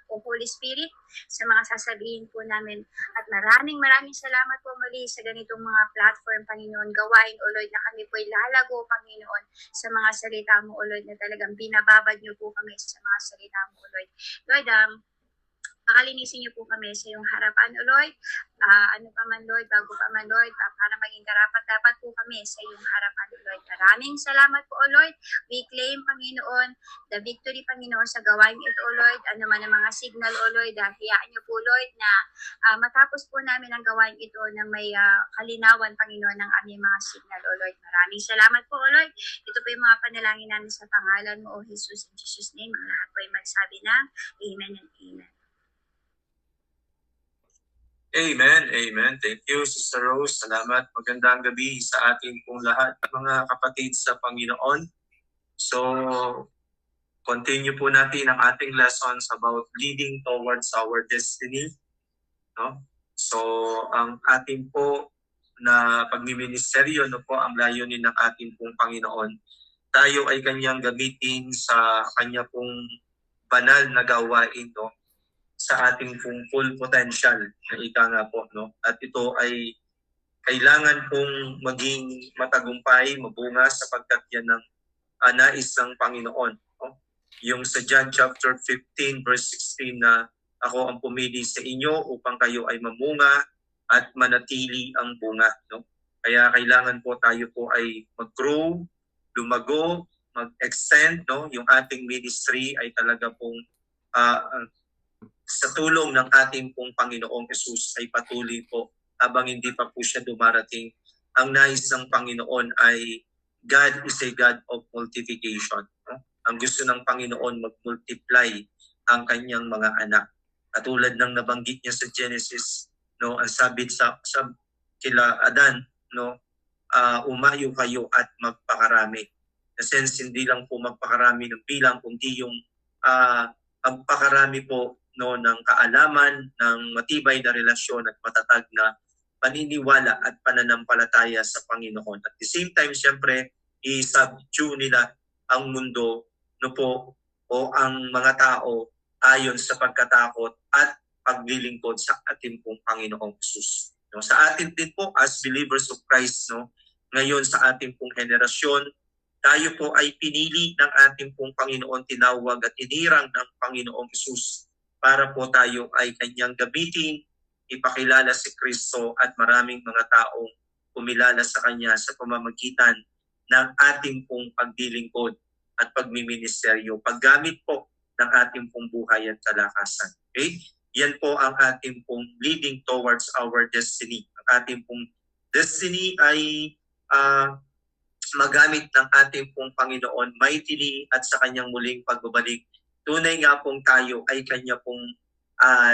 o Holy Spirit sa mga sasabihin po namin. At maraming salamat po muli sa ganitong mga platform, Panginoon. Gawain, O Lord, na kami po'y lalago, Panginoon, sa mga salita mo, O Lord, na talagang binababad niyo po kami sa mga salita mo, O Lord. Lord, pakalinisin niyo po kami sa iyong harapan, O Lord. Ano pa man, Lord, bago pa man, Lord, para maging karapat-dapat po kami sa iyong harapan, O Lord. Maraming salamat po, O Lord. We claim, Panginoon, the victory, Panginoon, sa gawain ito, O Lord. Ano man ang mga signal, O Lord, hayaan niyo po, Lord, na matapos po namin ang gawain ito na may kalinawan, Panginoon, ng aming mga signal, O Lord. Maraming salamat po, O Lord. Ito po yung mga panalangin namin sa pangalan mo, O Jesus. In Jesus' name, ang lahat po ay magsabi ng Amen and Amen. Amen, amen. Thank you, Sister Rose. Salamat. Magandang gabi sa ating pong lahat, mga kapatid sa Panginoon. So, continue po natin ang ating lessons about leading towards our destiny. No? So, ang ating po na pagmiministeryo, no po, ang layunin ng ating pong Panginoon. Tayo ay kanyang gamitin sa kanya pong banal na gawain, no? Sa ating pong full potential na ika nga po, no? At ito ay kailangan pong maging matagumpay, mabunga sapagkat yan ng nais ng Panginoon, no? Yung sa John chapter 15 verse 16 na ako ang pumili sa inyo upang kayo ay mamunga at manatili ang bunga, no? Kaya kailangan po tayo po ay mag-grow, lumago, mag-extend, no? Yung ating ministry ay talaga pong sa tulong ng ating pong Panginoong Jesus ay patuloy po habang hindi pa po siya dumarating. Ang nais ng Panginoon ay God is a God of multiplication. No? Ang gusto ng Panginoon mag-multiply ang kanyang mga anak. Katulad ng nabanggit niya sa Genesis, no, ang sabi sa kila Adan, no, umayo kayo at magpakarami. Na sense hindi lang po magpakarami ng bilang kundi yung magpakarami po, no, ng kaalaman, ng matibay na relasyon at matatag na paniniwala at pananampalataya sa Panginoon. At the same time, siyempre, i-subdue nila ang mundo, no po, o ang mga tao ayon sa pagkatakot at paglilingkod sa ating pong Panginoong Jesus. No, sa atin din po as believers of Christ, no, ngayon sa ating pong henerasyon, tayo po ay pinili ng ating pong Panginoon, tinawag at inirang ng Panginoong Jesus para po tayo ay kanyang gamitin, ipakilala si Kristo at maraming mga taong kumilala sa kanya sa pamamagitan ng ating pong pagdilingkod at pagmiministeryo, paggamit po ng ating pong buhay at kalakasan. Okay? Yan po ang ating pong leading towards our destiny. Ang ating pong destiny ay magamit ng ating pong Panginoon mightily at sa kanyang muling pagbabalik. Tunay nga pong tayo ay kanya pong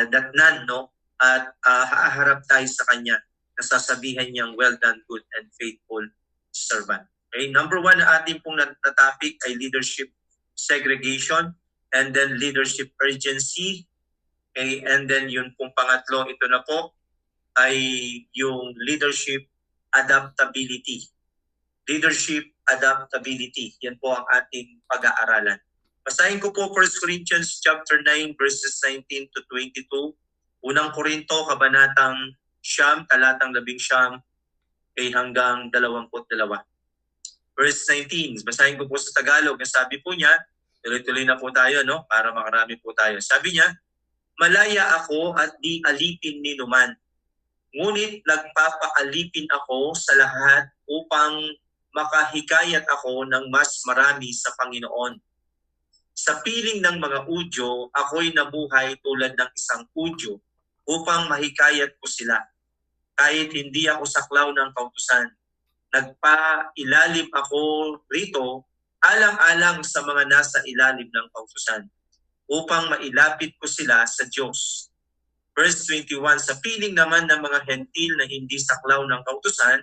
datnan, no? At haharap tayo sa kanya na sasabihan niyang well done, good and faithful servant. Okay? Number 1 na ating pong na topic ay leadership segregation and then leadership urgency. Okay? And then yun pong pangatlo, ito na po, ay yung leadership adaptability. Leadership adaptability. Yan po ang ating pag-aaralan. Basahin ko po 1 Corinthians chapter 9 verses 19 to 22. Unang Korinto, kabanatang 9, talatang 11 hanggang 22. Verse 19, basahin ko po sa Tagalog. Ang sabi po niya, tuloy-tuloy na po tayo, no? Para makarami po tayo. Sabi niya, malaya ako at di alipin ni numan. Ngunit nagpapaalipin ako sa lahat upang makahikayat ako ng mas marami sa Panginoon. Sa piling ng mga udyo, ako'y nabuhay tulad ng isang udyo upang mahikayat ko sila. Kahit hindi ako saklaw ng kautusan, nagpailalim ako rito alang-alang sa mga nasa ilalim ng kautusan upang mailapit ko sila sa Diyos. Verse 21, sa piling naman ng mga hentil na hindi saklaw ng kautusan,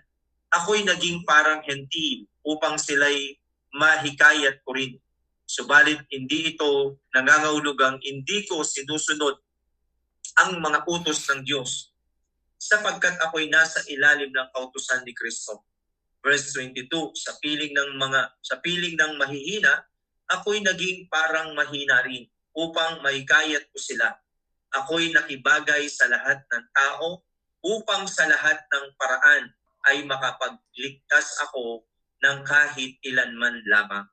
ako'y naging parang hentil upang sila'y mahikayat ko rin. Subalit hindi ito nangangahulugang hindi ko sinusunod ang mga utos ng Diyos sapagkat ako'y nasa ilalim ng kautusan ni Kristo. Verse 22, sa piling ng mahihina, ako'y naging parang mahina rin upang mahikayat ko sila. Ako'y nakibagay sa lahat ng tao upang sa lahat ng paraan ay makapagligtas ako ng kahit ilan man lamang.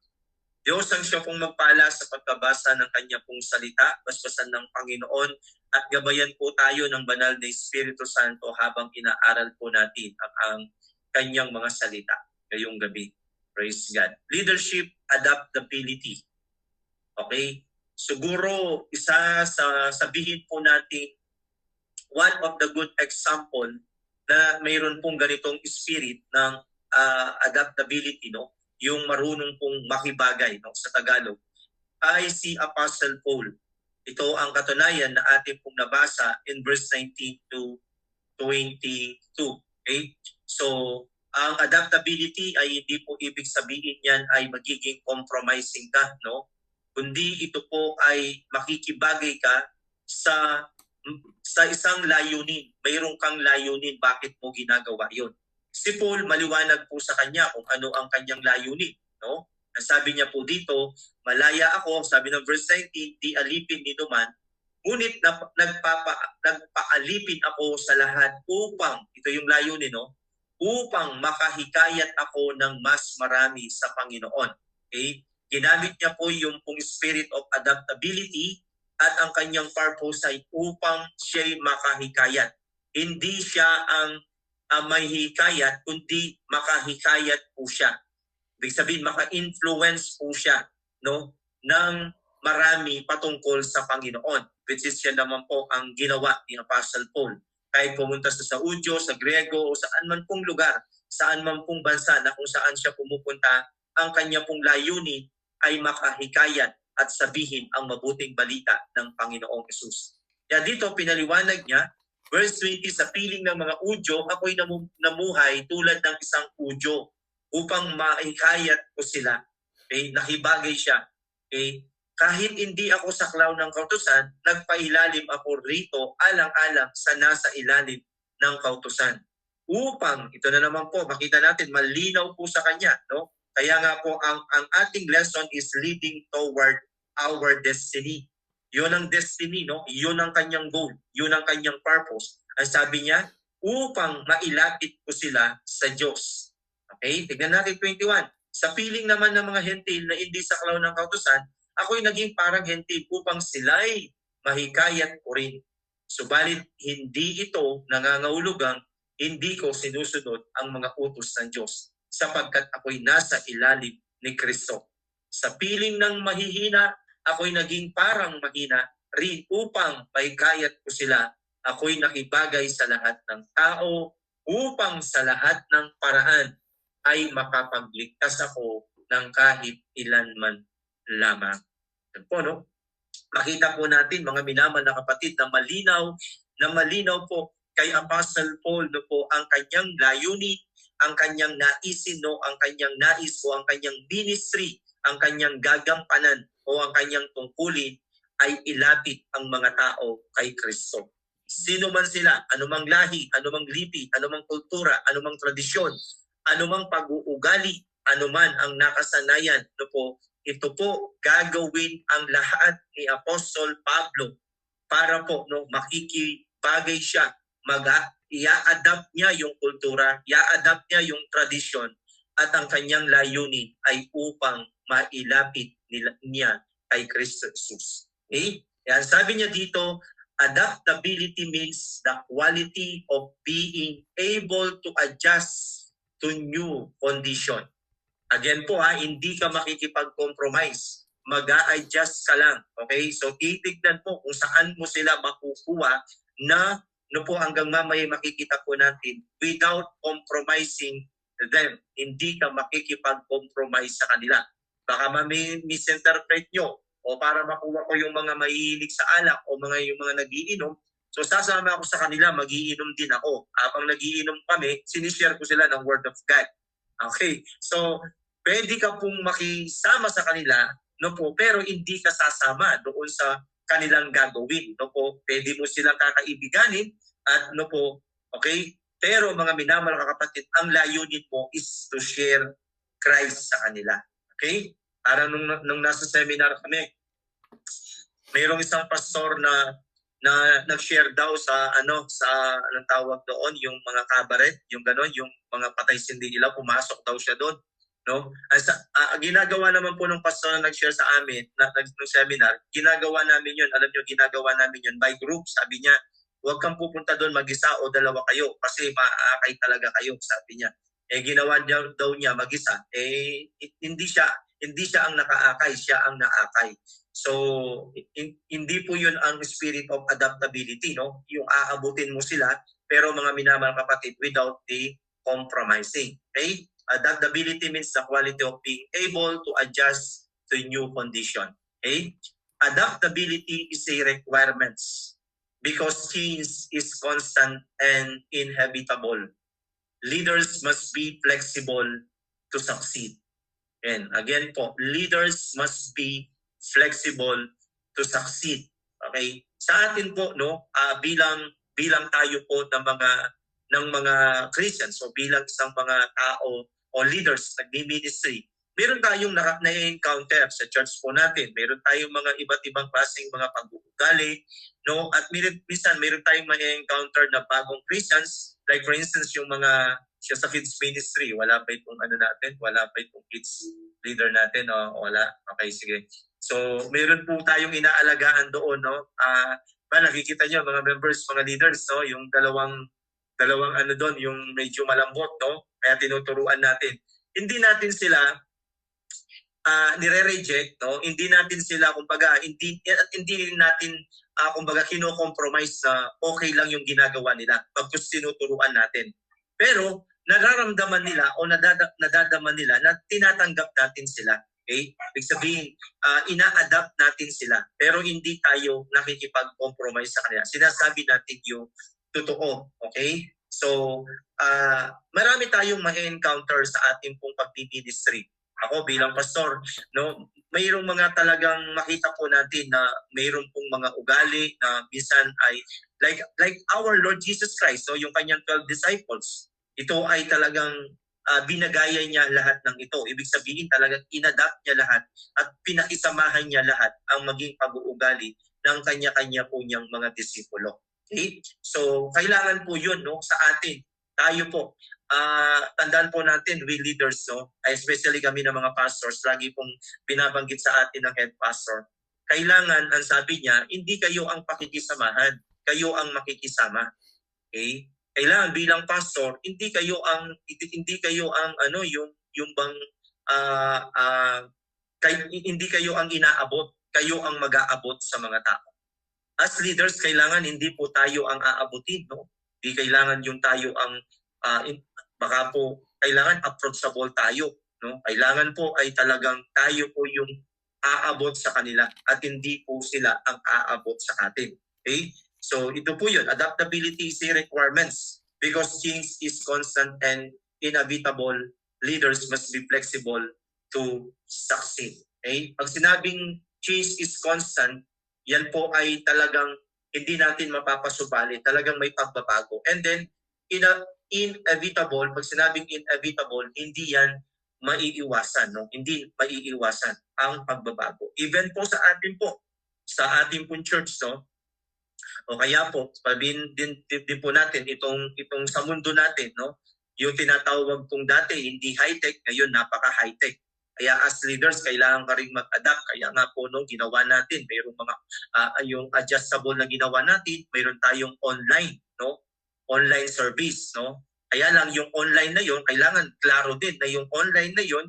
Diyos ang siya pong magpala sa pagkabasa ng kanya pong salita, basbasan ng Panginoon, at gabayan po tayo ng banal na Espiritu Santo habang inaaral po natin ang kanyang mga salita ngayong gabi. Praise God. Leadership adaptability. Okay? Siguro isa sa sabihin po natin one of the good example na mayroon pong ganitong spirit ng adaptability, no? Yung marunong pong makibagay, no, sa Tagalog, ay si Apostle Paul. Ito ang katunayan na ating pong nabasa in verse 19 to 22. Okay? So, ang adaptability ay hindi po ibig sabihin yan ay magiging compromising ka, no? Kundi ito po ay makikibagay ka sa isang layunin. Mayroon kang layunin, bakit mo ginagawa yon? Si Paul, maliwanag po sa kanya kung ano ang kanyang layunin, no? Ang sabi niya po dito, malaya ako, sabi ng verse 19, di alipin ni Numan, ngunit nagpaalipin ako sa lahat upang, ito yung layunin, no? Upang makahikayat ako ng mas marami sa Panginoon. Okay? Ginamit niya po yung pong spirit of adaptability at ang kanyang purpose ay upang siya'y makahikayat. Hindi siya ang may hikayat, kundi makahikayat po siya. Ibig sabihin, maka-influence po siya, no, ng marami patungkol sa Panginoon. Which is yan naman po ang ginawa ni Apostle Paul. Kahit pumunta sa Saudyo, sa Griego, o saan man pong lugar, saan man pong bansa na kung saan siya pumupunta, ang kanya pong layunin ay makahikayat at sabihin ang mabuting balita ng Panginoong Hesus. Kaya dito pinaliwanag niya, verse 20, sa piling ng mga udyo, ako'y namuhay tulad ng isang udyo upang mahikayat ko sila. Okay? Nakibagay siya. Okay? Kahit hindi ako saklaw ng kautusan, nagpailalim ako rito alang-alang sa nasa ilalim ng kautusan. Upang, ito na naman po, makita natin, malinaw po sa kanya. No? Kaya nga po, ang ating lesson is leading toward our destiny. Yun ang destiny, no? Yun ang kanyang goal. Yun ang kanyang purpose. Ang sabi niya, upang mailapit ko sila sa Diyos. Okay? Tignan natin 21. Sa piling naman ng mga hentil na hindi saklaw ng kautusan, ako'y naging parang hentil upang sila'y mahikayat ko rin. Subalit hindi ito nangangahulugang hindi ko sinusunod ang mga utos ng Diyos sapagkat ako'y nasa ilalim ni Kristo. Sa piling ng mahihina, ako'y naging parang mahina rin upang mahikayat ko sila. Ako'y nakibagay sa lahat ng tao upang sa lahat ng paraan ay makapagligtas ako ng kahit ilan man lamang. Yan po, no? Makita po natin, mga minamahal na kapatid, na malinaw po kay Apostle Paul, no po, ang kanyang layunin, ang kanyang naisin, no, ang kanyang nais o ang kanyang ministry, ang kanyang gagampanan o ang kanyang tungkulin ay ilapit ang mga tao kay Kristo. Sino man sila, anumang lahi, anumang lipi, anumang kultura, anumang tradisyon, anumang pag-uugali, anuman ang nakasanayan, no po, ito po gagawin ang lahat ni Apostol Pablo para po, no, makikibagay siya, i-adapt niya yung kultura, i-adapt niya yung tradisyon, at ang kanyang layunin ay upang mailapit niya kay Kristo Jesus. Okay? Yan, sabi niya dito, adaptability means the quality of being able to adjust to new condition. Again po hindi ka makikipag-compromise. Mag-a-adjust ka lang. Okay? So titignan po kung saan mo sila makukuha na po hanggang mamaya makikita po natin without compromising them. Hindi ka makikipag-compromise sa kanila. Baka misinterpret nyo o para makuha ko yung mga mahihilig sa alak o yung mga nagiinom. So sasama ako sa kanila, magiinom din ako. Habang nagiinom kami, sinishare ko sila ng Word of God. Okay, so pwede ka pong makisama sa kanila, no po, pero hindi ka sasama doon sa kanilang gagawin, no po. Pwede mo silang kakaibiganin at no po, okay? Pero mga minamahal na kapatid, ang layunin mo is to share Christ sa kanila. Okay? Para nung nasa seminar kami, mayroong isang pastor na nag-share daw sa anong tawag doon, yung mga cabaret, yung gano'n, yung mga patay sindi ilaw, pumasok daw siya doon, no? Ginagawa naman po ng pastor na nag-share sa amin ng seminar, ginagawa namin yun, alam niyo, ginagawa namin yun by group. Sabi niya, huwag kang pupunta doon mag-isa o dalawa kayo kasi maaakay talaga kayo, sabi niya. Ginawa daw niya mag-isa, hindi siya ang nakaakay, siya ang naakay. So, hindi po yun ang spirit of adaptability, no? Yung aabutin mo sila, pero mga minamahal kapatid, without the compromising. Okay? Adaptability means the quality of being able to adjust to new condition. Okay? Adaptability is a requirement because change is constant and inevitable. Leaders must be flexible to succeed. And again po, leaders must be flexible to succeed. Okay? Sa atin po, no, bilang tayo po ng mga Christians o bilang isang mga tao o leaders nagmi-ministry, meron tayong na-encounter sa church po natin. Meron tayong mga iba't ibang klaseng mga pag-uugali, no? At minsan meron tayong ma-encounter na bagong Christians, like for instance yung mga siya sa kids ministry, wala pa itong wala pa itong kids leader natin, o wala. Okay, sige. So, meron po tayong inaalagaan doon, no? Nakikita niyo mga members, mga leaders, no? Yung dalawang doon, yung medyo malambot, no? Kaya tinuturuan natin. Hindi natin sila nire-reject, no? Hindi natin sila kumbaga hindi natin kumbaga kino-compromise na okay lang yung ginagawa nila pagkus tinuturuan natin. Pero nararamdaman nila o nadadama nila na tinatanggap natin sila. Okay? Ibig sabihin, ina-adapt natin sila. Pero hindi tayo nakikipag-compromise sa kanila. Sinasabi natin yung totoo. Okay? So, marami tayong ma-encounter sa ating pong pag-ministry. Ako bilang pastor, no, mayroong mga talagang makita po natin na mayroong pong mga ugali na minsan ay like our Lord Jesus Christ, so yung kanyang 12 disciples. Ito ay talagang binagaya niya lahat ng ito. Ibig sabihin talagang inadapt niya lahat at pinakisamahan niya lahat ang maging pag-uugali ng kanya-kanya po niyang mga disipulo. Okay? So, kailangan po yun, no, sa atin. Tayo po, tandaan po natin, we leaders, no, especially kami ng mga pastors, lagi pong binabanggit sa atin ng head pastor. Kailangan, ang sabi niya, hindi kayo ang pakikisamahan, kayo ang makikisama. Okay? Kailangan bilang pastor, hindi kayo ang yung bang hindi kayo ang inaabot, kayo ang mag-aabot sa mga tao. As leaders, kailangan hindi po tayo ang aabutin, no? Hindi kailangan yung tayo ang baka po kailangan approachable tayo, no? Kailangan po ay talagang tayo po yung aabot sa kanila at hindi po sila ang aabot sa atin. Okay? So ito po yun, adaptability is a requirements because change is constant and inevitable. Leaders must be flexible to succeed. Okay? Pag sinabing change is constant, yan po ay talagang hindi natin mapapasubali, talagang may pagbabago. And then, inevitable, pag sinabing inevitable, hindi yan maiiwasan, no? Hindi maiiwasan ang pagbabago. Even po sa ating pong church, no? O kaya po, sabihin din po natin itong sa mundo natin, no? Yung tinatawag pong dati hindi high-tech, ngayon napaka-high-tech. Kaya as leaders, kailangan ka rin mag-adapt. Kaya nga po, no, ginawa natin, mayroong mga yung adjustable na ginawa natin, mayroon tayong online, no? Online service, no? Kaya lang yung online na yon, kailangan klaro din na yung online na yon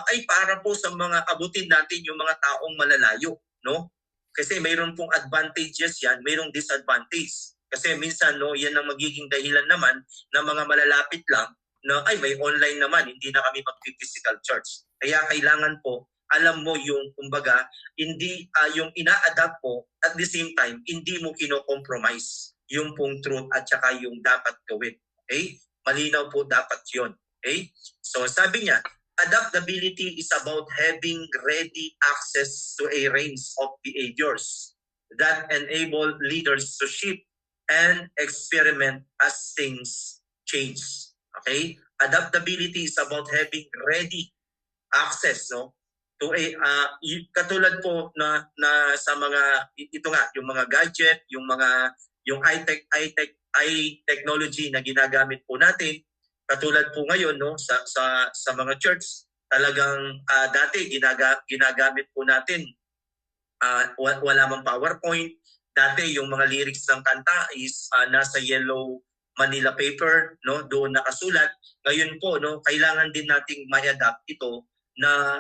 ay para po sa mga abutin natin yung mga taong malalayo, no? Kasi mayroon pong advantages yan, mayroong disadvantage. Kasi minsan, no, yan ang magiging dahilan naman ng mga malalapit lang na ay may online naman, hindi na kami mag-physical church. Kaya kailangan po, alam mo yung, kumbaga, hindi yung ina-adapt mo at the same time, hindi mo kino-compromise yung pong truth at saka yung dapat gawin. Okay? Malinaw po dapat yon. Okay? So sabi niya, adaptability is about having ready access to a range of behaviors that enable leaders to shift and experiment as things change. Okay? Adaptability is about having ready access, no? katulad po na sa mga ito nga yung mga gadget, yung high technology na ginagamit po natin, katulad po ngayon no sa mga church talagang dati ginagamit po natin wala mang PowerPoint. Dati yung mga lyrics ng kanta is nasa yellow Manila paper, no, doon nakasulat. Ngayon po, no, kailangan din nating ma-adapt ito na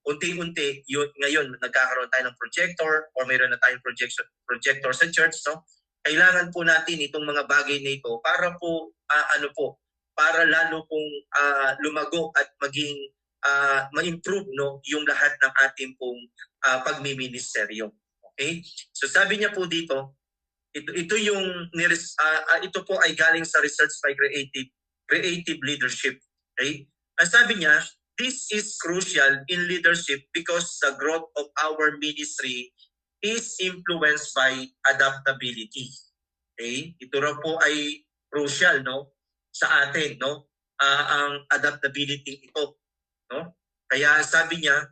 unti-unti ngayon nagkakaroon tayo ng projector or mayroon na tayong projector sa church, no. Kailangan po natin itong mga bagay na ito para po para lalo pong lumago at maging ma-improve no yung lahat ng ating pong pagmiministeryo. Okay? So sabi niya po dito, ito yung ito po ay galing sa research by creative leadership. Okay? Ang sabi niya, this is crucial in leadership because the growth of our ministry is influenced by adaptability. Okay? Ito raw po ay crucial no sa atin no ang adaptability ito no. Kaya sabi niya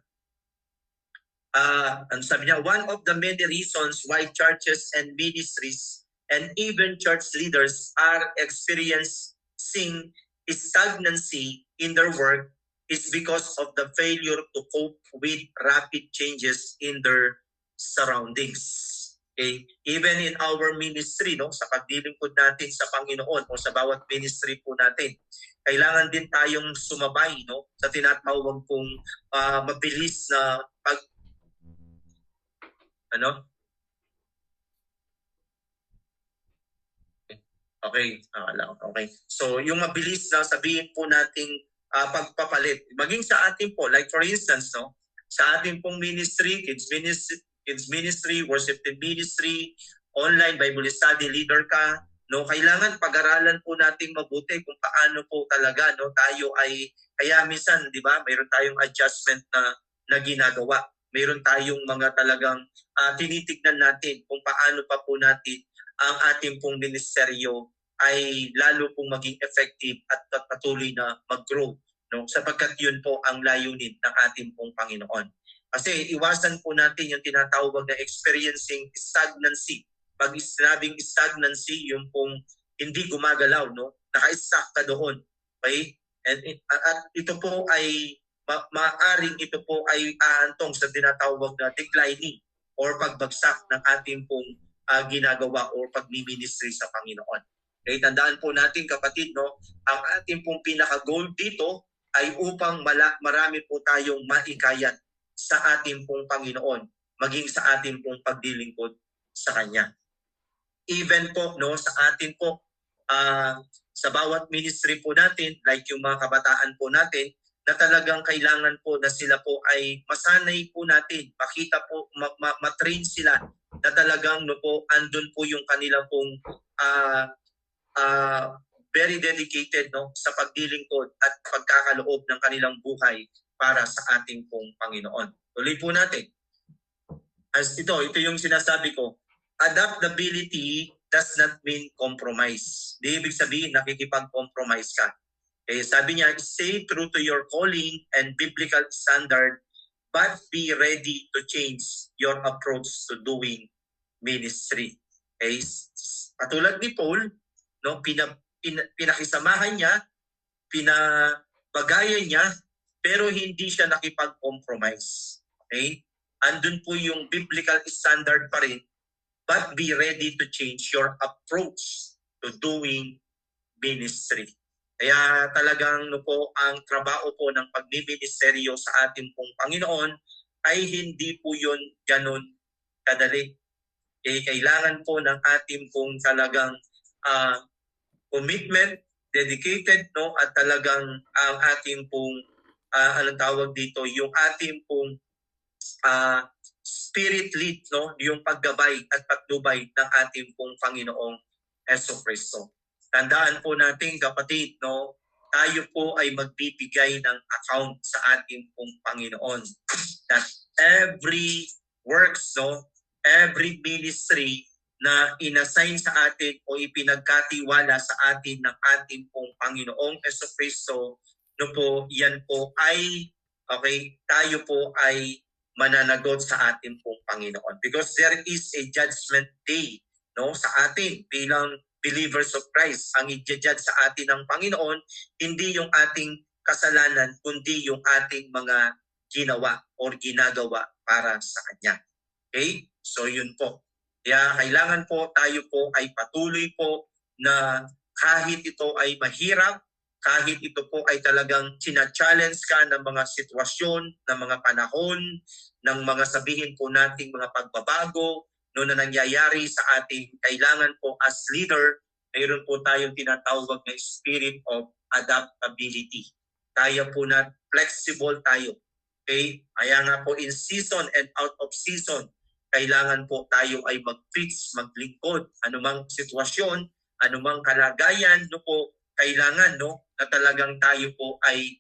one of the many reasons why churches and ministries and even church leaders are experiencing stagnancy in their work is because of the failure to cope with rapid changes in their surroundings. Okay? Even in our ministry, no, sa paglilingkod natin sa Panginoon o sa bawat ministry po natin, kailangan din tayong sumabay no, sa tinatawag pong mabilis na Okay. Okay. So yung mabilis na sabihin po nating pagpapalit. Maging sa atin po, like for instance, no, sa ating pong ministry, kids ministry, worship team ministry, online Bible study leader ka, no, kailangan pag-aralan po nating mabuti kung paano po talaga no tayo ay kaya minsan, 'di ba, mayroon tayong adjustment na ginagawa. Mayroon tayong mga talagang tinitignan natin kung paano pa po natin ang ating pong ministeryo ay lalo pong maging effective at patuloy na mag-grow no sapagkat yun po ang layunin ng ating pong Panginoon. Kasi iwasan po natin yung tinatawag na experiencing stagnancy. Pag sinabing stagnancy, yung pong hindi gumagalaw, no? Naka-stuck ka doon. Okay? At ito po ay maaring ito po ay aantong sa tinatawag na declining or pagbagsak ng ating pong ginagawa o pagmi-ministry sa Panginoon. Okay, tandaan po natin kapatid, no, ang ating pong pinaka-goal dito ay upang marami po tayong maikayat sa ating pong Panginoon, maging sa ating pong paglilingkod sa Kanya. Even po no, sa atin po, sa bawat ministry po natin, like yung mga kabataan po natin, na talagang kailangan po na sila po ay masanay po natin, makita po, matrain sila na talagang no po, andun po yung kanila pong very dedicated no sa paglilingkod at pagkakaloob ng kanilang buhay para sa ating pong Panginoon. Tuloy po natin. As ito yung sinasabi ko, adaptability does not mean compromise. Di ibig sabihin nakikipag-compromise ka. Okay, sabi niya, stay true to your calling and biblical standard, but be ready to change your approach to doing ministry. Okay, katulad ni Paul, no, pinakisamahan niya, pinabagayan niya, pero hindi siya nakipag-compromise. Okay? Andun po yung biblical standard pa rin, but be ready to change your approach to doing ministry. Kaya talagang no po, ang trabaho po ng pagmiministeryo sa ating pong Panginoon ay hindi po yun ganun kadali. Kailangan po ng ating pong talagang commitment, dedicated, no, at talagang ang ating pong anong tawag dito, yung ating pong spirit lead, no, yung paggabay at patnubay ng ating pong Panginoong Jesucristo. Tandaan po natin kapatid, no, tayo po ay magbibigay ng account sa ating pong Panginoon. That every works, no, every ministry na inassign sa atin o ipinagkatiwala sa atin ng ating pong Panginoong Jesucristo, no po, yan po ay okay, tayo po ay mananagot sa ating pong Panginoon. Because there is a judgment day, no, sa atin bilang believers of Christ. Ang i-judge sa atin ng Panginoon, hindi yung ating kasalanan, kundi yung ating mga ginawa or ginagawa para sa Kanya. Okay? So yun po. Kaya kailangan po tayo po ay patuloy po na kahit ito ay mahirap, kahit ito po ay talagang china-challenge ka ng mga sitwasyon, ng mga panahon, ng mga sabihin po nating mga pagbabago, no, na nangyayari sa ating kailangan po as leader, mayroon po tayong tinatawag na spirit of adaptability. Kaya po na flexible tayo. Okay? Kaya nga po in season and out of season, kailangan po tayo ay mag-preach, maglingkod, anumang sitwasyon, anumang kalagayan, no po, kailangan no na talagang tayo po ay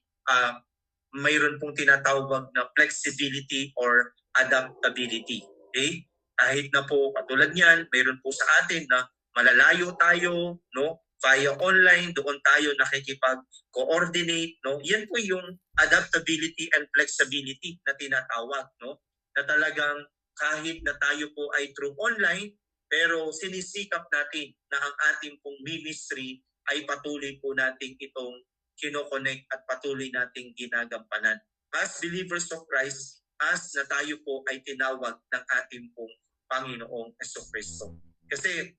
mayroon pong tinatawag na flexibility or adaptability. Okay? Kahit na po katulad niyan, mayroon po sa atin na malalayo tayo, no? Via online, doon tayo nakikipag-coordinate, no? Yan po yung adaptability and flexibility na tinatawag, no? Na talagang kahit na tayo po ay through online, pero sinisikap natin na ang ating pong ministry ay patuloy po natin itong kino-connect at patuloy nating ginagampanan. As believers of Christ, as na tayo po ay tinawag ng ating pong Panginoong Jesucristo. Kasi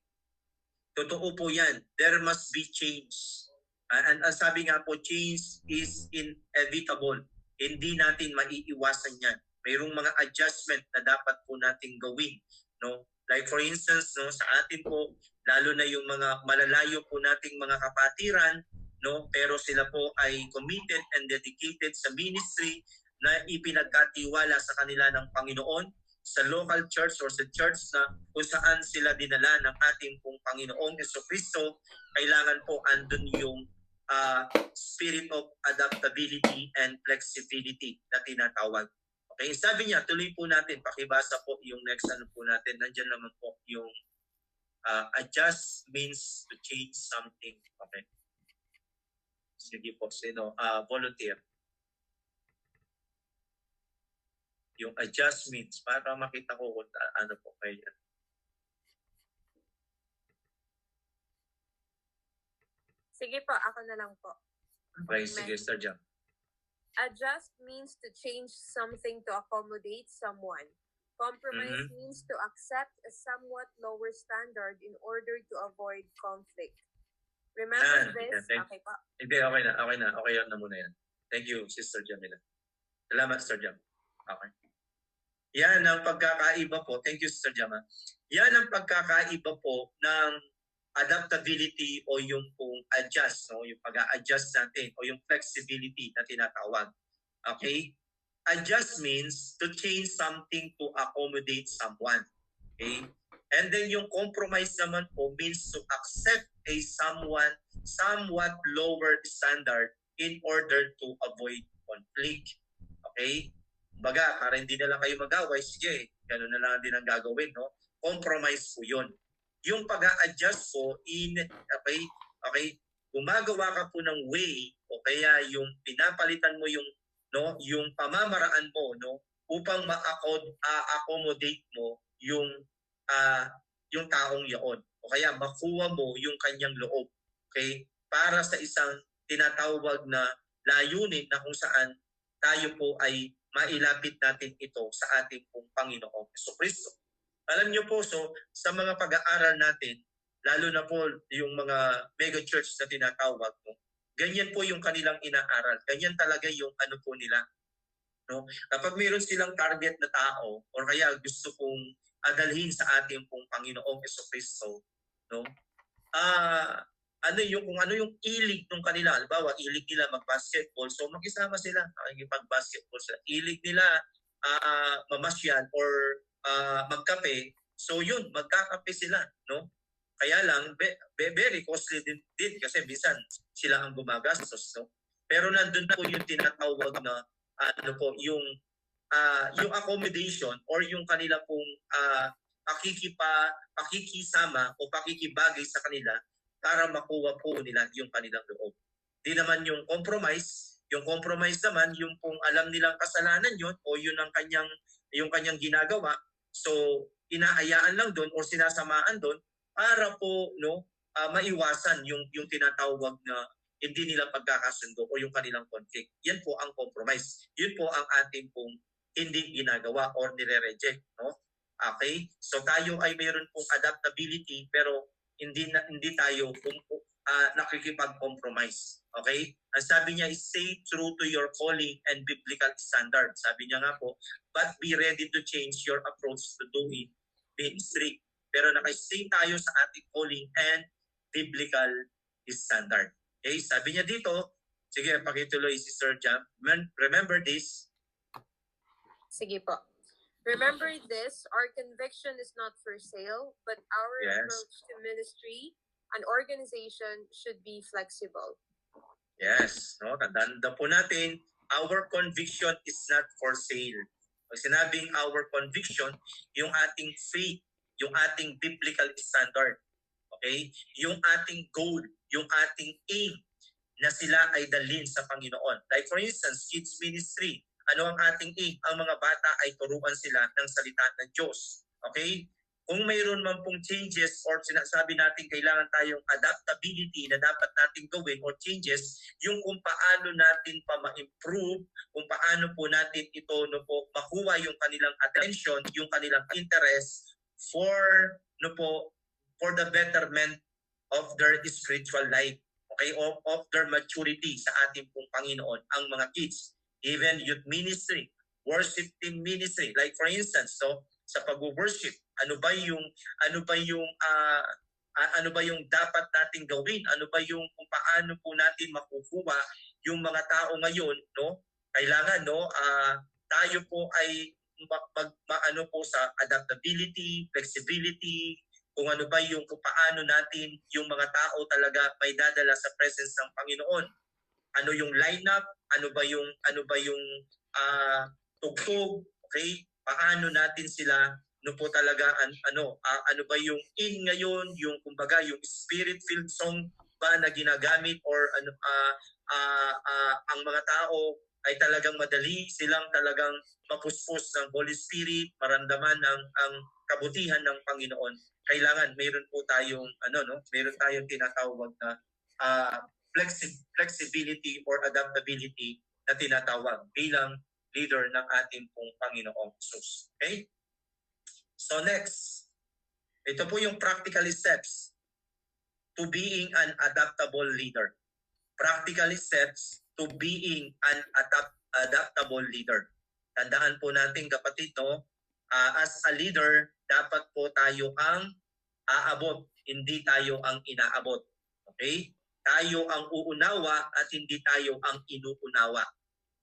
totoo po yan, there must be change. And sabi nga po, change is inevitable. Hindi natin maiiwasan yan. Mayroong mga adjustment na dapat po natin gawin. No? Like for instance, no, sa atin po, lalo na yung mga malalayo po nating mga kapatiran, no, pero sila po ay committed and dedicated sa ministry na ipinagkatiwala sa kanila ng Panginoon sa local church or sa church na kung saan sila dinala ng ating pong Panginoong Jesucristo, kailangan po andun yung spirit of adaptability and flexibility na tinatawag. Okay, sabi niya, tuloy po natin, pakibasa po yung next ano po natin, nandiyan naman po yung adjust means to change something. Okay. Sige po, sino? Volunteer. Yung adjustments para makita ko kung ano po kayo. Sige po, ako na lang po. Okay, sige, Sir Jam. Adjust means to change something to accommodate someone. Compromise means to accept a somewhat lower standard in order to avoid conflict. Remember this? Okay po. Hindi, okay na. Okay na muna yan. Thank you, Sister Jamila. Salamat, Sister Jam. Okay. Yan ang pagkakaiba po. Thank you, Sister Jam. Yan ang pagkakaiba po ng adaptability o yung pong adjust, no? Yung pag-a-adjust natin o yung flexibility na tinatawag. Okay? Adjust means to change something to accommodate someone. Okay? And then yung compromise naman po means to accept a somewhat lower standard in order to avoid conflict. Okay? Baga, para hindi na lang kayo mag-away, sige, gano'n na lang din ang gagawin, no? Compromise po yun. Yung pag-a-adjust po okay, gumagawa ka po ng way o kaya yung pinapalitan mo yung no, yung pamamaraan mo, no, upang ma-accommodate mo yung taong yaon o kaya makuha mo yung kanyang loob, okay, para sa isang tinatawag na layunin na kung saan tayo po ay mailapit natin ito sa ating pong Panginoong Jesucristo. Alam niyo po, so sa mga pag-aaral natin, lalo na po yung mga mega church na tinatawag mo, ganyan po yung kanilang inaaral. Ganyan talaga yung ano po nila. No? Kapag mayroon silang target na tao or kaya gusto pong adalhin sa ating pong Panginoong Jesucristo, no? Kung ano yung ilig ng kanila, halimbawa ilig nila mag-basketball, so makisama sila, makikipag-basketball sila. Ilig nila mamasyal or magkape, so yun, magkakape sila, no? Kaya lang, very costly din kasi minsan sila ang gumagastos, no? Pero nandun na po yung tinatawag na yung accommodation or yung kanila pong pakikisama o pakikibagay sa kanila para makuha po nila yung kanilang loob. Di naman yung compromise, Yung compromise naman, yung kung alam nilang kasalanan yun o yun ang yung kanyang ginagawa, so inaayaan lang doon o sinasamaan doon para po maiwasan yung tinatawag na hindi nila pagkakasundo o yung kanilang conflict. Yan po ang compromise. Yun po ang ating pong hindi ginagawa or nire-reject, no? Okay? So tayo ay mayroon pong adaptability pero hindi tayo nakikipag-compromise. Okay? Ang sabi niya is stay true to your calling and biblical standard. Sabi niya nga po, but be ready to change your approach to doing ministry. Pero nakastay tayo sa ating calling and biblical standard. Okay? Sabi niya dito, sige, pakituloy si Sir Jam. Remember this. Sige po. Remember this, our conviction is not for sale, but our Yes. approach to ministry and organization should be flexible. Yes, no? Tandaan po natin, our conviction is not for sale. Pag sinabing our conviction, yung ating faith, yung ating biblical standard, okay? Yung ating goal, yung ating aim na sila ay dalhin sa Panginoon. Like for instance, kids ministry, ano ang ating aim? Ang mga bata ay turuan sila ng salita ng Diyos. Okay? Kung mayroon man pong changes or sinasabi natin kailangan tayong adaptability na dapat natin gawin or changes, yung kung paano natin pa ma-improve, kung paano po natin ito makuha yung kanilang attention, yung kanilang interest for the betterment of their spiritual life. Okay? Of their maturity sa ating pong Panginoon, ang mga kids. Even youth ministry, worship team ministry. Like for instance, so sa pag-worship, ano ba yung dapat nating gawin? Ano ba yung kung paano po natin makukuha yung mga tao ngayon, no? Kailangan tayo po ay ano po sa adaptability, flexibility, kung ano ba yung kung paano natin yung mga tao talaga may dadala sa presence ng Panginoon. Ano yung lineup, ano ba yung tugtog, okay? Paano natin sila ano ba yung in ngayon, yung kumbaga yung spirit-filled song ba na ginagamit or ang mga tao ay talagang madali silang talagang mapuspos ng Holy Spirit, maramdaman ang kabutihan ng Panginoon. Kailangan mayroon po tayong mayroon tayong tinatawag na flexibility or adaptability na tinatawag bilang leader ng ating pong Panginoong Jesus. Okay? So next, ito po yung practical steps to being an adaptable leader. Practical steps to being an adaptable leader. Tandaan po natin kapatid, as a leader, dapat po tayo ang aabot, hindi tayo ang inaabot. Okay? Tayo ang uunawa at hindi tayo ang inuunawa.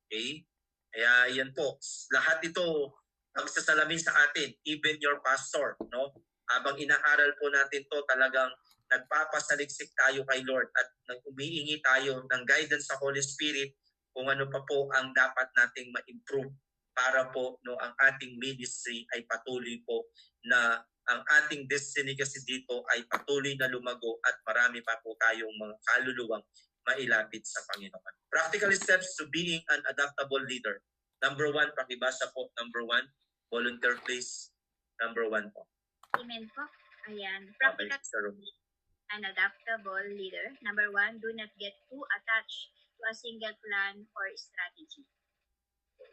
Okay? Kaya yan po. Lahat ito pagsasalamin sa atin, even your pastor, no? Habang inaaral po natin to, talagang nagpapasaliksik tayo kay Lord at umiingi tayo ng guidance sa Holy Spirit kung ano pa po ang dapat nating ma-improve para po ang ating ministry ay patuloy po na ang ating destiny kasi dito ay patuloy na lumago at marami pa po tayong mga kaluluwang mailapit sa Panginoon. Practical steps to being an adaptable leader. Number 1, pakibasa po. Number 1, volunteer please. Number 1 po. Amen po. Ayan. Okay, Practical Sir Rumi. an adaptable leader. Number 1, do not get too attached to a single plan or strategy.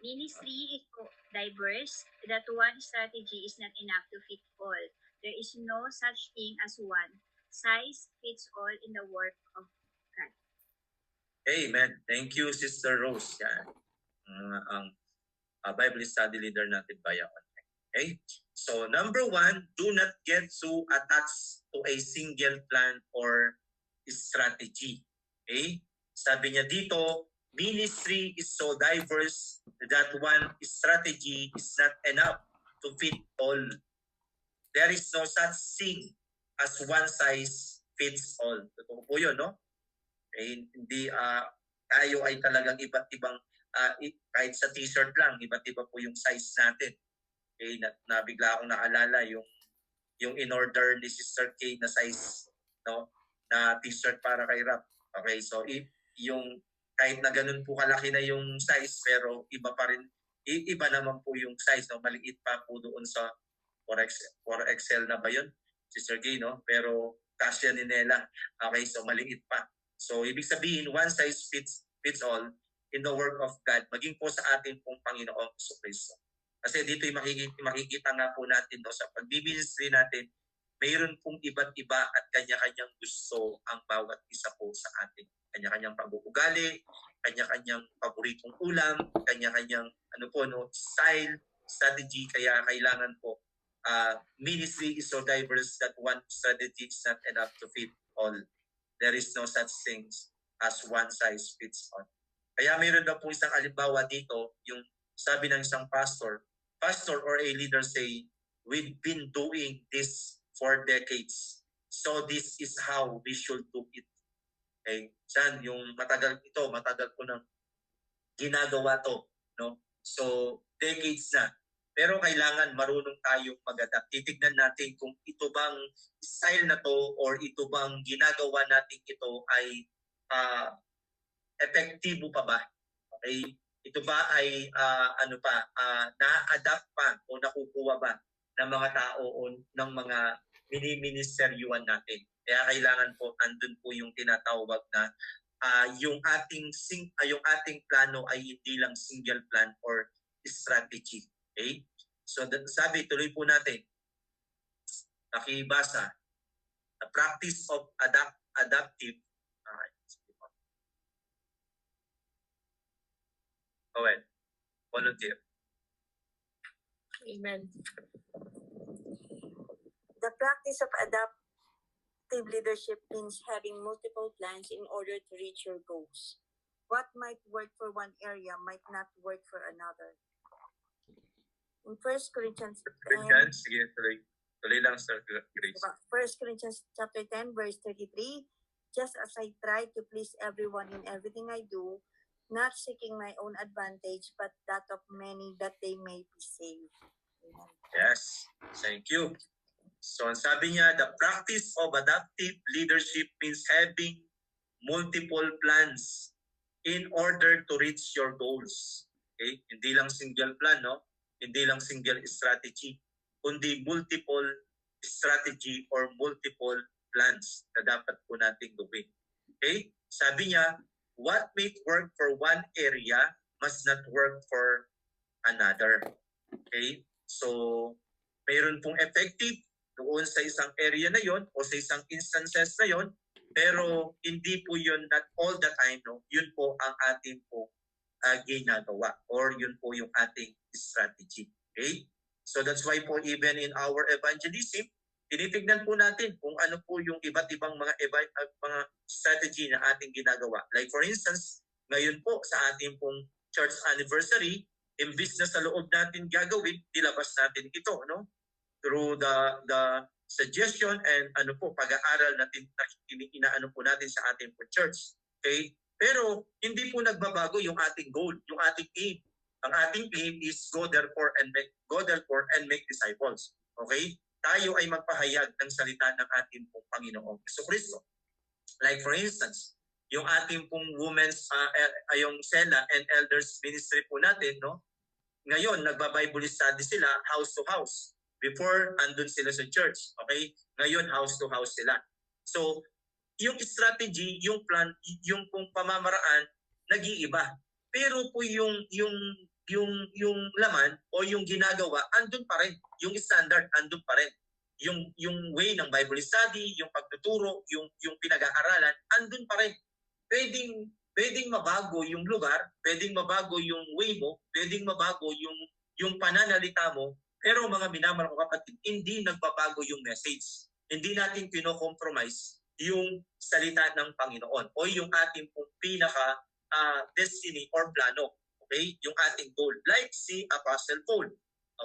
Ministry is so diverse that one strategy is not enough to fit all. There is no such thing as one size fits all in the work of God. Amen. Thank you, Sister Rose. Yan. Ang Bible study leader natin via online. Okay? So, number 1, do not get too attached to a single plan or strategy. Okay? Sabi niya dito, ministry is so diverse that one strategy is not enough to fit all. There is no such thing as one size fits all. Totoo po yun, no? Eh, hindi tayo ay talagang iba't ibang kahit sa t-shirt lang, iba't iba po yung size natin. Okay, nabigla akong naalala yung in-order ni Sister K na size, no, na t-shirt para kay Rap. Okay, so yung kahit na ganun po kalaki na yung size, pero iba pa rin, iba naman po yung size, no? Maliit pa po doon sa 4XL na ba yun? Si Sergey, no? Pero kasya ni Nela. Okay, so maliit pa. So ibig sabihin, one size fits all in the work of God, maging po sa ating pong Panginoong Jesucristo. Kasi dito yung makikita nga po natin, no, sa pagbiministry natin, mayroon pong iba't iba at kanya-kanyang gusto ang bawat isa po sa atin. Kanya-kanyang pag-uugali, kanya-kanyang paboritong ulam, kanya-kanyang style, strategy. Kaya kailangan po, ministry is so diverse that one strategy is not enough to fit all. There is no such thing as one size fits all. Kaya mayroon daw po isang halimbawa dito, yung sabi ng isang pastor or a leader say, we've been doing this for decades. So this is how we should do it. Okay? San, yung matagal ko nang ginagawa to. No? So, decades na. Pero kailangan marunong tayong mag-adapt. Titignan natin kung ito bang style na to or ito bang ginagawa natin ito ay epektibo pa ba? Okay? Ito ba ay na-adapt pa o nakukuha ba ng mga tao o ng mga mini-ministeryuan natin? Kaya kailangan po andun po yung tinatawag na yung ating plano ay hindi lang single plan or strategy. Okay? So sabi, tuloy po natin. Nakibasa. The practice of adaptive volunteer. Amen. The practice of adaptive leadership means having multiple plans in order to reach your goals. What might work for one area might not work for another. In 1 Corinthians 10, Sige, tuloy lang, Sir Grace. 1 Corinthians chapter 10, verse 33, just as I try to please everyone in everything I do, not seeking my own advantage, but that of many, that they may be saved. Amen. Yes, thank you. So, ang sabi niya, the practice of adaptive leadership means having multiple plans in order to reach your goals. Okay? Hindi lang single plan, no? Hindi lang single strategy, kundi multiple strategy or multiple plans na dapat po nating gawin. Okay? Sabi niya, what may work for one area must not work for another. Okay? So, mayroon pong effective doon sa isang area na yon o sa isang instances na yon, pero hindi po yun not all the time, no? Yun po ang ating po ginagawa or yun po yung ating strategy. Okay? So that's why po even in our evangelism, tinitignan po natin kung ano po yung iba't ibang mga strategy na ating ginagawa. Like for instance, ngayon po sa ating pong church anniversary, imbis na sa loob natin gagawin, dilabas natin ito, no? Through the suggestion and pag-aaral natin inaano po natin sa ating po church. Okay? Pero hindi po nagbabago yung ating goal, yung ating aim. Ang ating aim is go therefore and make disciples. Okay? Tayo ay magpahayag ng salita ng ating pong Panginoong Jesucristo. Like for instance, yung ating pong women's yung Sela and Elders Ministry po natin, no? Ngayon, nagba-Bible study sila house to house. Before, andun sila sa church. Okay? Ngayon, house to house sila. So, yung strategy, yung plan, yung pong pamamaraan, nag-iiba. Pero po yung laman o yung ginagawa, andun pa rin. Yung standard, andun pa rin. Yung way ng Bible study, yung pagtuturo, yung pinag-aaralan, andun pa rin. Pwedeng mabago yung lugar, pwedeng mabago yung way mo, pwedeng mabago yung pananalita mo, pero mga minamahal ko kapatid, hindi nagbabago yung message. Hindi natin pino-compromise yung salita ng Panginoon o yung ating pong pinaka destiny or plano. Okay? Yung ating goal. Like si Apostle Paul.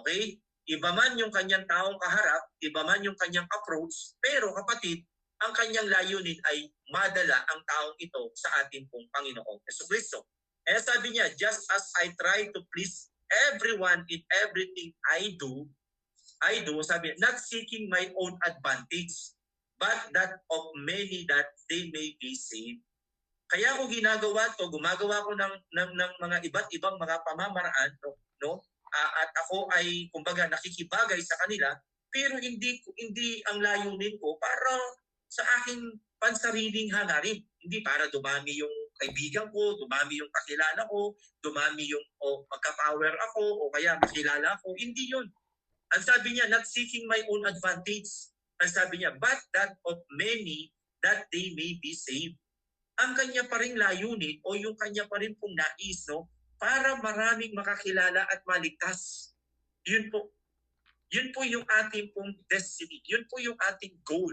Okay? Iba man yung kanyang taong kaharap, iba man yung kanyang approach, pero kapatid, ang kanyang layunin ay madala ang taong ito sa ating pong Panginoong Jesucristo. Kaya sabi niya, just as I try to please everyone in everything I do, sabi, not seeking my own advantage, but that of many that they may be saved. Kaya ako ginagawa to, gumagawa ko ng mga iba't ibang mga pamamaraan, no? At ako ay kumbaga nakikibagay sa kanila, pero hindi ang layunin ko para sa aking pansariling hangarin. Hindi para dumami yung kaibigan ko, dumami yung kakilala ko, dumami yung magka-power ako o kaya makilala ako. Hindi yun. Ang sabi niya, not seeking my own advantage. Ang sabi niya, but that of many that they may be saved. Ang kanya pa ring layunin o yung kanya pa rin pong nais, no, para maraming makakilala at maligtas. Yun po. Yun po yung ating pong destiny. Yun po yung ating goal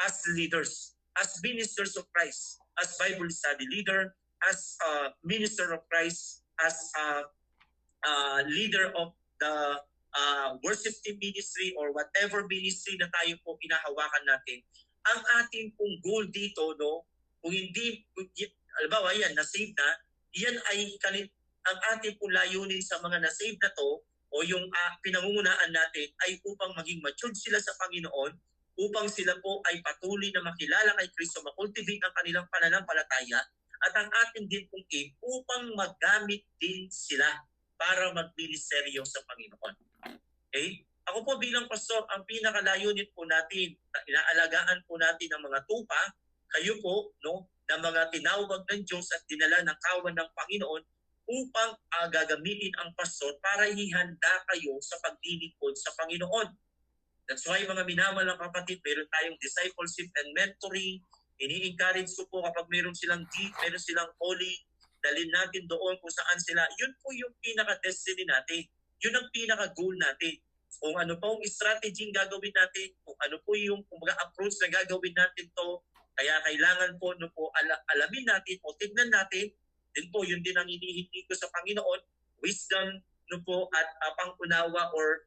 as leaders, as ministers of Christ, as Bible study leader, as minister of Christ, as leader of the worship team ministry or whatever ministry na tayo po pinahawakan natin. Ang ating pong goal dito, no, kung hindi, halimbawa yan, na-save na, yan ay ang ating pong layunin sa mga na-save na to o yung pinangungunaan natin ay upang maging matured sila sa Panginoon, upang sila po ay patuloy na makilala kay Kristo, makultivate ang kanilang pananampalataya, at ang atin din pong aim upang magamit din sila para magministeryo sa Panginoon. Okay? Ako po bilang pastor, ang pinakalayunin po natin, na inaalagaan po natin ang mga tupa, kayo po, no, na mga tinawag ng Diyos at dinala ng kawan ng Panginoon upang gagamitin ang pastor para ihanda kayo sa paglilingkod sa Panginoon. That's why mga minamahal ng kapatid, meron tayong discipleship and mentoring. Ini-encourage ko po kapag meron silang gift, meron silang calling, dalhin natin doon kung saan sila. Yun po yung pinaka-destiny natin. Yun ang pinaka-goal natin. Kung ano po yung strategy gagawin natin, kung ano po yung approach na gagawin natin to, kaya kailangan po, no po alamin natin o tignan natin, din po yun din ang inihingi ko sa Panginoon, wisdom, no po, at pangunawa or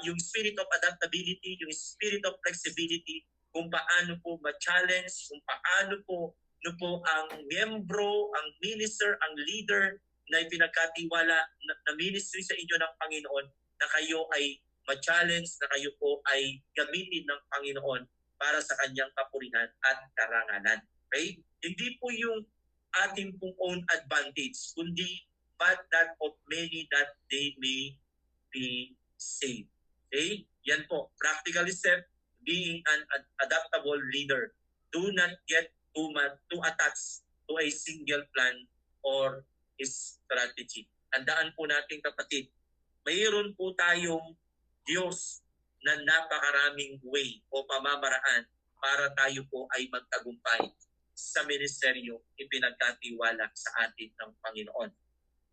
yung spirit of adaptability, yung spirit of flexibility, kung paano po ma-challenge, kung paano po, no po ang miyembro, ang minister, ang leader na ipinagkatiwala na ministry sa inyo ng Panginoon, na kayo ay ma-challenge, na kayo po ay gamitin ng Panginoon para sa kanyang kapurihan at karangalan. Okay? Hindi po yung ating pong own advantage, kundi but that of many that they may be saved. Okay? Yan po. Practical step, being an adaptable leader. Do not get too attached to a single plan or strategy. Tandaan po natin kapatid, mayroon po tayong Diyos na napakaraming way o pamamaraan para tayo po ay magtagumpay sa ministeryo ipinagkatiwala sa atin ng Panginoon.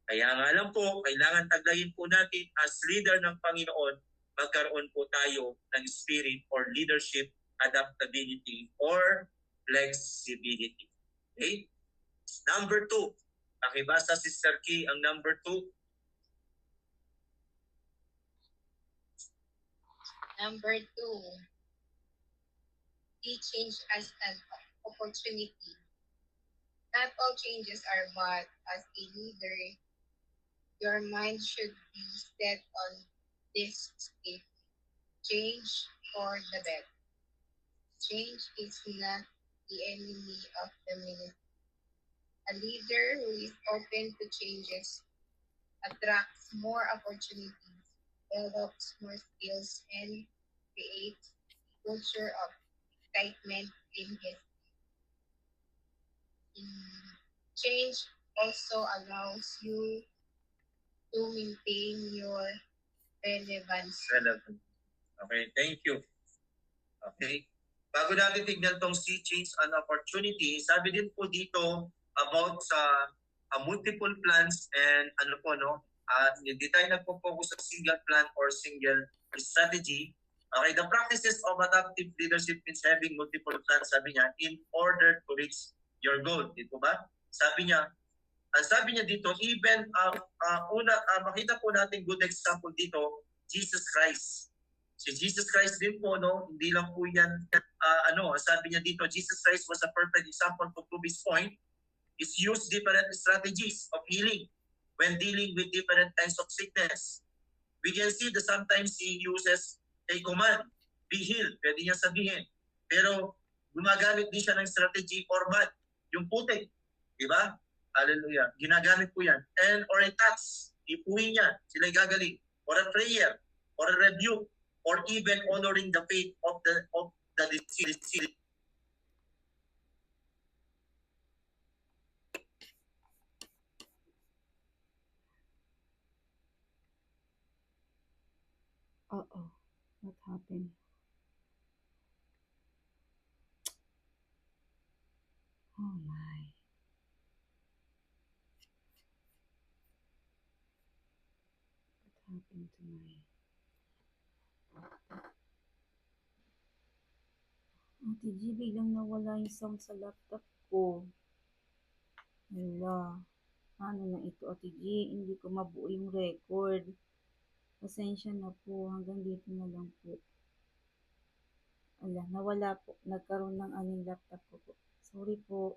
Kaya nga lang po, kailangan taglayin po natin as leader ng Panginoon, magkaroon po tayo ng spirit or leadership adaptability or flexibility. Okay? Number 2. Pakibasa si Sister Key ang number 2. Number 2, see change as an opportunity. Not all changes are bad. As a leader, your mind should be set on this state. Change for the better. Change is not the enemy of the ministry. A leader who is open to changes attracts more opportunities, develops more skills, and creates a culture of excitement in his team. Change also allows you to maintain your relevance. Okay, thank you. Okay. Bago natin tignan tong see change and opportunity, sabi din po dito about sa multiple plans and ano po, no? Hindi tayo nagpo-focus sa single plan or single strategy. Okay, the practices of adaptive leadership means having multiple plans, sabi niya, in order to reach your goal. Dito ba? Sabi niya dito, even makita po natin good example dito, Jesus Christ. Si Jesus Christ din po, no, hindi lang po yan, sabi niya dito, Jesus Christ was a perfect example to prove his point. He's used different strategies of healing when dealing with different kinds of sickness. We can see that sometimes he uses a command, be healed, pwede niya sabihin. Pero gumagamit din siya ng strategy or bad, yung putik. Di ba? Hallelujah. Ginagamit po yan. And or a task, ipuhin niya, sila gagaling. Or a prayer, or a rebuke, or even honoring the faith of the deceased. Uh-oh. What happened? Oh my. What happened to my... Ate G, biglang nawala yung sound sa laptop ko. Hala. Ano na ito, Ate G? Hindi ko mabuo yung record. Pasensya na po. Hanggang dito na lang po. Ala, nawala po. Nagkaroon ng aning laptop ko po. Sorry po.